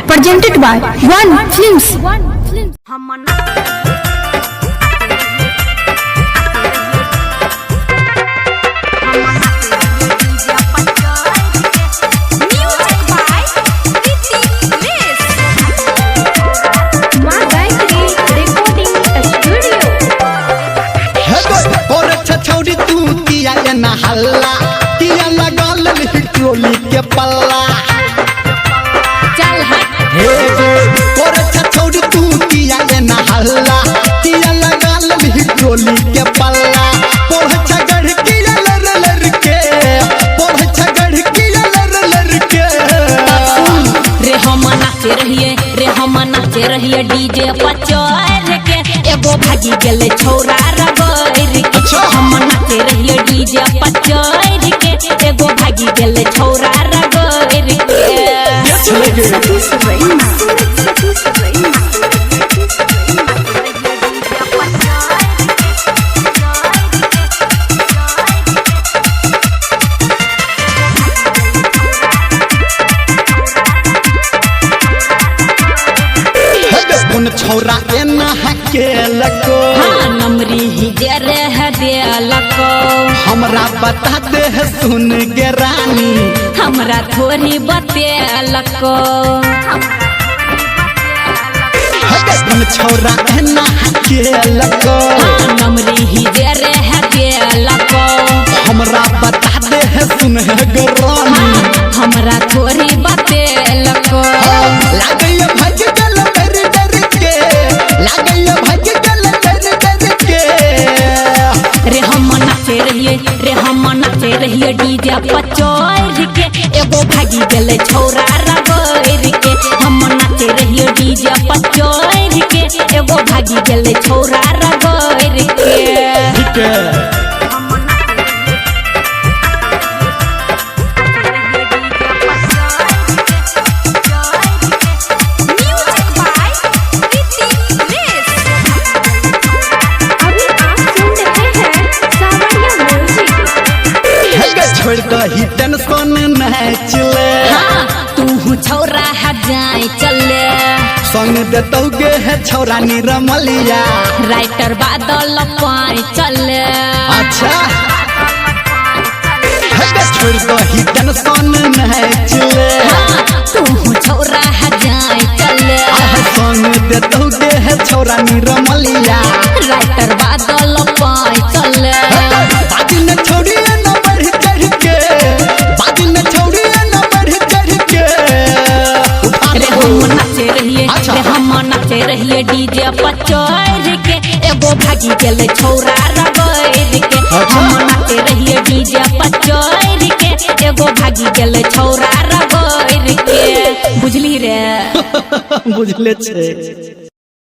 presented by One Films. हल्ला किया लगा ट्रोली के पल्ला चल हे और छोड़ी तू किया ना हल्ला किया लगा ट्रोली के पल्ला पोढ़ छगड़ किया लर के पोढ़ छगड़ किया लर के रे हम नाचे रहिए डीजे पर चढ़ के एगो भागी गेले छौरा रगड़ के हम नाचे रहिए डीजे पर चढ़ के एगो भागी गेले छौरा रगड़ छौरा एना हकेलको नमरी ही जरे है देलको हमरा बता दे सुन गे रानी हमरा थोड़ी बतेलको छौरा एना हकेलको नमरी ही जरे है देलको हमरा बता दे सुन गे रानी हमरा थोड़ी बतेलको लागैया भज गल डर के लागैया भज गल डर के रे हम नाचे रहिए डीजे पर चढ़ के एगो भागी गेले छौरा रगड़ के हम नाचे रहिए डीजे पर चढ़ के एगो भागी गेले छौरा रगड़ के छोड़ दही टेंशन मैच ले तू छौरा है जाए चले संग देतौगे है छौरा निरमलिया राइटर बादल पाए चले अच्छा छोड़ दही टेंशन मैच ले तू छौरा है जाए चले संग देतौगे है छौरा निरमलिया राइटर बादल पाए चले बाजी न छोड़ी न बढ़ चढ़ के बाजी न छोड़ी न बढ़ चढ़ के रे हम नाचे रहिए डीजे पर चढ़ के एगो भागी गेले छौरा रगड़ के हम नाचे रहिए डीजे पर चढ़ के एगो भागी गेले छौरा रगड़ के बुझली रे बुझले छे।